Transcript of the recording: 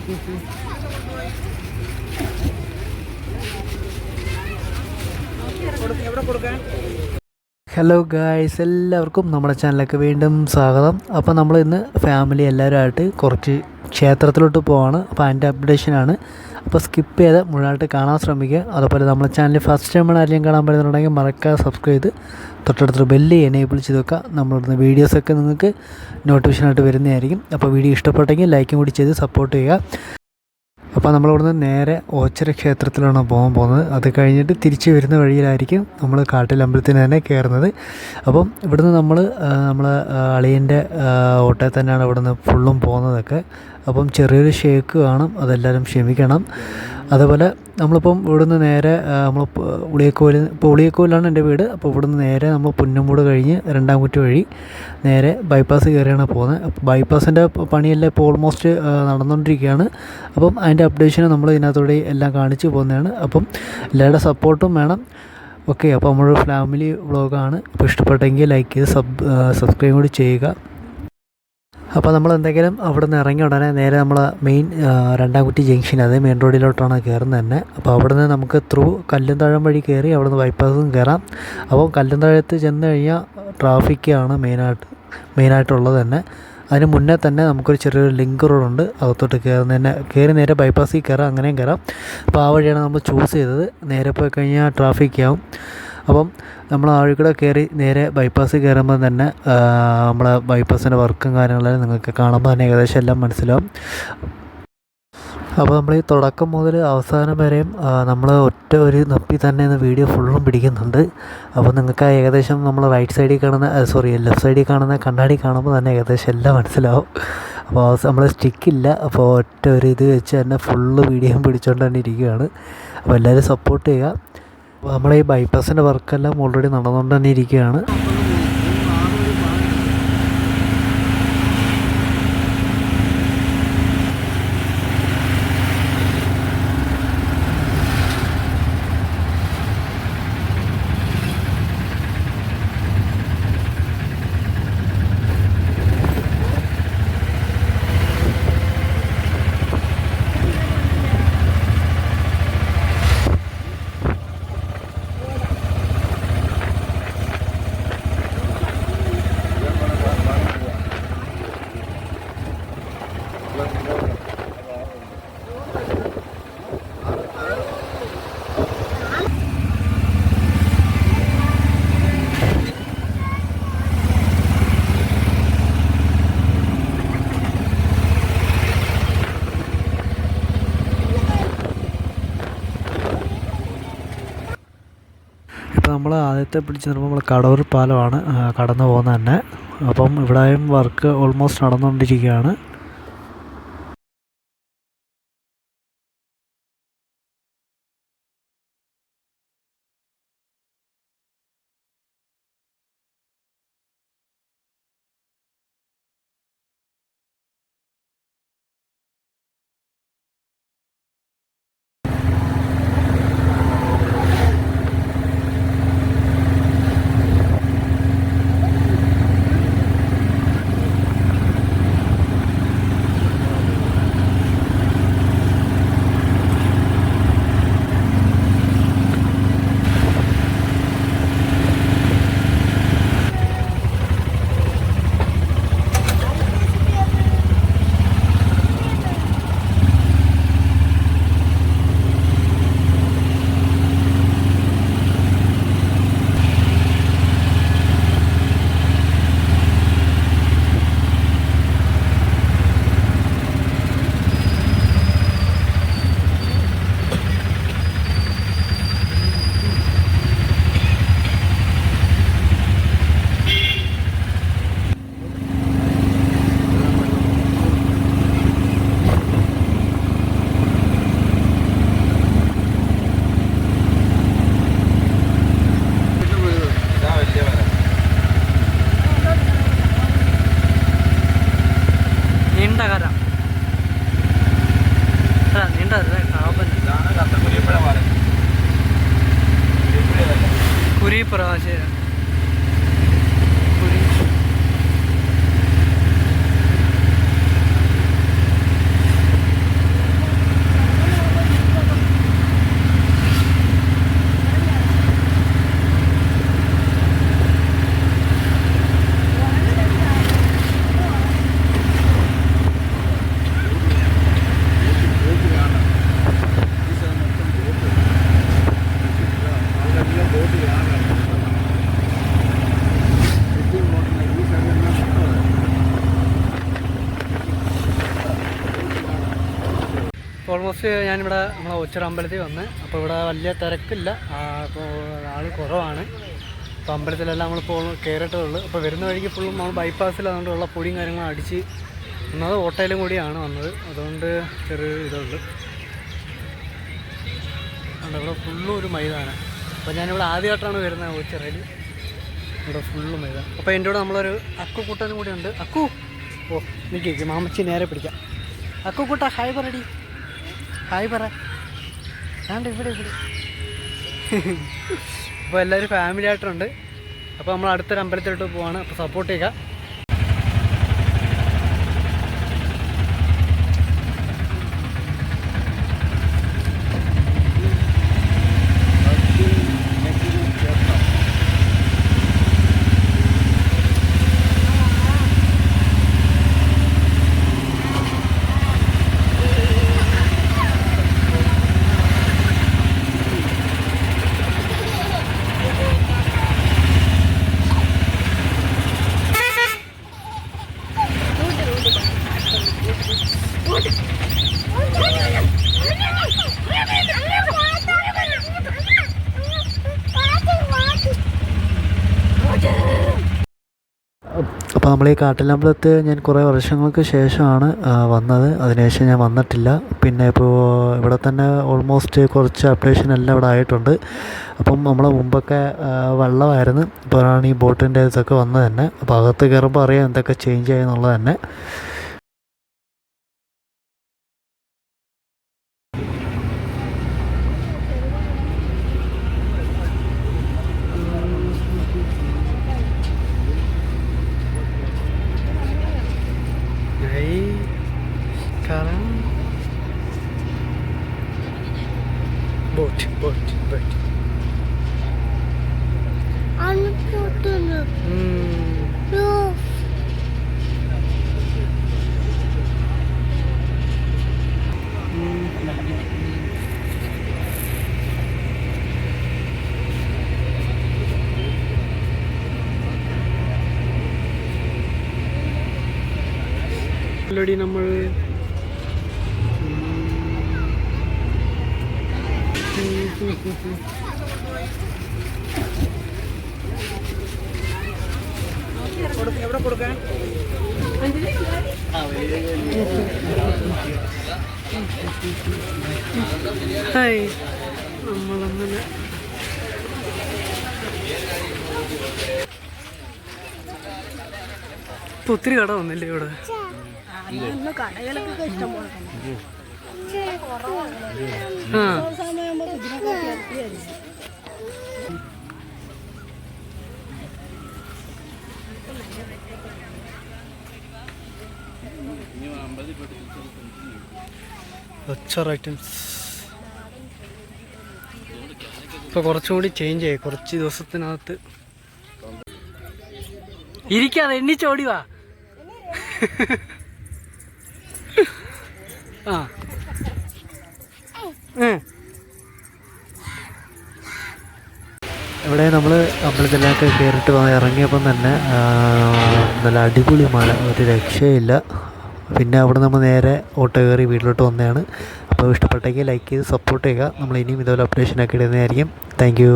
Hello guys, എല്ലാവർക്കും നമ്മുടെ ചാനലിലേക്ക് വീണ്ടും സ്വാഗതം. അപ്പോൾ നമ്മൾ ഇന്ന് ഫാമിലി എല്ലാവരുമായിട്ട് കുറച്ച് ക്ഷേത്രത്തിലോട്ട് പോവാണ്. അപ്പോൾ അതിൻ്റെ അപ്ഡേഷനാണ്. അപ്പോൾ സ്കിപ്പ് ചെയ്ത് മുഴുവനായിട്ട് കാണാൻ ശ്രമിക്കുക. അതുപോലെ നമ്മുടെ ചാനൽ ഫസ്റ്റ് ടൈമാണ് ആരെങ്കിലും കാണാൻ പറ്റുന്നുണ്ടെങ്കിൽ മറക്കാതെ സബ്സ്ക്രൈബ് ചെയ്ത് തൊട്ടടുത്ത് ബെല്ല് എനേബിൾ ചെയ്ത് വെക്കുക. നമ്മളിടുന്ന വീഡിയോസൊക്കെ നിങ്ങൾക്ക് നോട്ടിഫിക്കേഷനായിട്ട് വരുന്നതായിരിക്കും. അപ്പോൾ വീഡിയോ ഇഷ്ടപ്പെട്ടെങ്കിൽ ലൈക്കും കൂടി ചെയ്ത് സപ്പോർട്ട് ചെയ്യുക. അപ്പോൾ നമ്മളിവിടുന്ന് നേരെ ഓച്ചിറ ക്ഷേത്രത്തിലാണ് പോകാൻ പോകുന്നത്. അത് കഴിഞ്ഞിട്ട് തിരിച്ച് വരുന്ന വഴിയിലായിരിക്കും നമ്മൾ കാട്ടിലമ്പലത്തിന് തന്നെ കയറുന്നത്. അപ്പം ഇവിടുന്ന് നമ്മളെ അളിയൻ്റെ ഓട്ടയിൽ തന്നെയാണ് ഇവിടുന്ന് ഫുള്ളും പോകുന്നതൊക്കെ. അപ്പം ചെറിയൊരു ഷേക്ക് കാണും, അതെല്ലാവരും ക്ഷമിക്കണം. അതുപോലെ നമ്മളിപ്പം ഇവിടുന്ന് നേരെ നമ്മൾ ഉളിയക്കോവിലാണ് എൻ്റെ വീട്. അപ്പോൾ ഇവിടുന്ന് നേരെ നമ്മൾ പുന്നമൂട് കഴിഞ്ഞ് രണ്ടാംകുറ്റി വഴി നേരെ ബൈപ്പാസ് കയറിയാണ് പോകുന്നത്. അപ്പോൾ ബൈപ്പാസിൻ്റെ പണിയെല്ലാം ഇപ്പോൾ ഓൾമോസ്റ്റ് നടന്നുകൊണ്ടിരിക്കുകയാണ്. അപ്പം അതിൻ്റെ അപ്ഡേഷന് നമ്മൾ ഇതിനകത്തൂടെ എല്ലാം കാണിച്ച് പോകുന്നതാണ്. അപ്പം എല്ലാവരുടെ സപ്പോർട്ടും വേണം. ഓക്കെ, അപ്പോൾ നമ്മളൊരു ഫാമിലി വ്ളോഗാണ്. അപ്പോൾ ഇഷ്ടപ്പെട്ടെങ്കിൽ ലൈക്ക് ചെയ്ത് സബ്സ്ക്രൈബ് കൂടി ചെയ്യുക. അപ്പോൾ നമ്മൾ എന്തെങ്കിലും അവിടെ നിന്ന് ഇറങ്ങി ഉടനെ നേരെ നമ്മൾ മെയിൻ രണ്ടാംകുറ്റി ജംഗ്ഷൻ, അതേ മെയിൻ റോഡിലോട്ടാണ് കയറുന്നത് തന്നെ. അപ്പോൾ അവിടെ നിന്ന് നമുക്ക് ത്രൂ കല്ലുംതാഴം വഴി കയറി അവിടെ നിന്ന് ബൈപ്പാസും കയറാം. അപ്പോൾ കല്ലുംതാഴത്ത് ചെന്ന് കഴിഞ്ഞാൽ ട്രാഫിക്കാണ് മെയിനായിട്ടുള്ളത് തന്നെ. അതിന് മുന്നേ തന്നെ നമുക്കൊരു ചെറിയൊരു ലിങ്ക് റോഡുണ്ട്, അകത്തോട്ട് കയറി നേരെ ബൈപ്പാസിൽ കയറാം, അങ്ങനെയും കയറാം. അപ്പോൾ ആ വഴിയാണ് നമ്മൾ ചൂസ് ചെയ്തത്. നേരെ പോയി കഴിഞ്ഞാൽ ട്രാഫിക്കാവും. അപ്പം നമ്മൾ ആ വഴി കൂടെ കയറി നേരെ ബൈപ്പാസ് കയറുമ്പോൾ തന്നെ നമ്മളെ ബൈപ്പാസിൻ്റെ വർക്കും കാര്യങ്ങളെല്ലാം നിങ്ങൾക്ക് കാണുമ്പോൾ തന്നെ ഏകദേശം എല്ലാം മനസ്സിലാവും. അപ്പോൾ നമ്മൾ ഈ തുടക്കം മുതൽ അവസാനം വരെയും നമ്മൾ ഒറ്റ ഒരു നപ്പി തന്നെ വീഡിയോ ഫുള്ളും പിടിക്കുന്നുണ്ട്. അപ്പോൾ നിങ്ങൾക്ക് ഏകദേശം നമ്മൾ ലെഫ്റ്റ് സൈഡിൽ കാണുന്ന കണ്ണാടി കാണുമ്പോൾ തന്നെ ഏകദേശം എല്ലാം മനസ്സിലാവും. അപ്പോൾ നമ്മൾ സ്റ്റിക്കില്ല, അപ്പോൾ ഒറ്റ ഒരു ഇത് വെച്ച് തന്നെ ഫുള്ള് വീഡിയോയും പിടിച്ചുകൊണ്ട് തന്നെ ഇരിക്കുകയാണ്. അപ്പോൾ എല്ലാവരും സപ്പോർട്ട് ചെയ്യുക. അപ്പോൾ നമ്മുടെ ഈ ബൈപ്പാസിൻ്റെ വർക്കെല്ലാം ഓൾറെഡി നടന്നുകൊണ്ട് തന്നെ ഇരിക്കുകയാണ്. ഇപ്പോൾ നമ്മൾ ആദ്യത്തെ പിടിച്ച് നിർത്തുമ്പോൾ നമ്മൾ കടവൂർ പാലമാണ് കടന്നു പോകുന്നത് തന്നെ. അപ്പം ഇവിടെയും വർക്ക് ഓൾമോസ്റ്റ് നടന്നുകൊണ്ടിരിക്കുകയാണ്. കുരിപ്പുറം ഓൾമോസ്റ്റ് ഞാനിവിടെ നമ്മളെ ഒച്ചിറ അമ്പലത്തിൽ വന്ന്. അപ്പോൾ ഇവിടെ വലിയ തിരക്കില്ല, അപ്പോൾ ആൾ കുറവാണ്. അപ്പോൾ അമ്പലത്തിലെല്ലാം നമ്മളിപ്പോൾ കയറിയിട്ടേ ഉള്ളൂ. അപ്പോൾ വരുന്ന വഴിക്ക് ഫുള്ളും നമ്മൾ ബൈപ്പാസിൽ അതുകൊണ്ട് ഉള്ള പൊടിയും കാര്യങ്ങളും അടിച്ച് ഒന്നത് ഓട്ടയിലും കൂടിയാണ് വന്നത്. അതുകൊണ്ട് ചെറിയ ഇതുണ്ട്. ഇവിടെ ഫുള്ളും ഒരു മൈതാനം. അപ്പോൾ ഞാനിവിടെ ആദ്യമായിട്ടാണ് വരുന്നത് ഒച്ചിറയിൽ. ഇവിടെ ഫുള്ള് മൈതാനം. അപ്പോൾ എൻ്റെ കൂടെ നമ്മളൊരു അക്കുകൂട്ടനും കൂടി ഉണ്ട്. അക്കു, ഓ നിൽക്കി മാമച്ചി നേരെ പിടിക്കാം. അക്കുകൂട്ട ഹായ് പറടി, ഹായ് പറ. ആണ്ട് ഇവിടെ ഇവിടെ. അപ്പോൾ എല്ലാവരും ഫാമിലി ആയിട്ടുണ്ട്. അപ്പോൾ നമ്മൾ അടുത്തൊരു അമ്പലത്തിലോട്ട് പോവാണ്. അപ്പോൾ സപ്പോർട്ട് ചെയ്യുക. അപ്പോൾ നമ്മൾ ഈ കാട്ടിലമ്പലത്ത് ഞാൻ കുറേ വർഷങ്ങൾക്ക് ശേഷമാണ് വന്നത്. അതിനുശേഷം ഞാൻ വന്നിട്ടില്ല. പിന്നെ ഇപ്പോൾ ഇവിടെ തന്നെ ഓൾമോസ്റ്റ് കുറച്ച് അപ്ഡേഷൻ എല്ലാം ഇവിടെ ആയിട്ടുണ്ട്. അപ്പം നമ്മളെ മുമ്പൊക്കെ വെള്ളമായിരുന്നു. ഇപ്പോഴാണ് ഈ ബോട്ടിൻ്റെ ഇതൊക്കെ വന്നത് തന്നെ. അപ്പോൾ അകത്ത് കയറുമ്പോൾ അറിയാം എന്തൊക്കെ ചേഞ്ച് ആയി എന്നുള്ളത് തന്നെ. Sekarang boat. Anne fotoğrafı. Yok. Already നമ്മൾ എവിടെ കൊടുക്കാൻ ഹായ് നമ്മളങ്ങനെ ഇപ്പം ഒത്തിരി കട വന്നില്ലേ ഇവിടെ? കടകളൊക്കെ ഇഷ്ടം പോലെ ഐറ്റംസ് ഇപ്പോൾ കുറച്ചും കൂടി ചേഞ്ച് ആയി. കുറച്ച് ദിവസത്തിനകത്ത് ഇരിക്കാതെ എണ്ണിച്ചോടി വാ. ആ ഇവിടെ നമ്മൾ അമ്പലത്തിലൊക്കെ കയറിയിട്ട് ഇറങ്ങിയപ്പം തന്നെ നല്ല അടിപൊളി മഴ, ഒരു രക്ഷയില്ല. പിന്നെ അവിടെ നമ്മൾ നേരെ ഓട്ടോ കയറി വീട്ടിലോട്ട് വന്നതാണ്. അപ്പോൾ ഇഷ്ടപ്പെട്ടെങ്കിൽ ലൈക്ക് ചെയ്ത് സപ്പോർട്ട് ചെയ്യുക. നമ്മൾ ഇനിയും ഇതുപോലെ അപ്ഡേഷനൊക്കെ ഇടുന്നതായിരിക്കും. Thank you.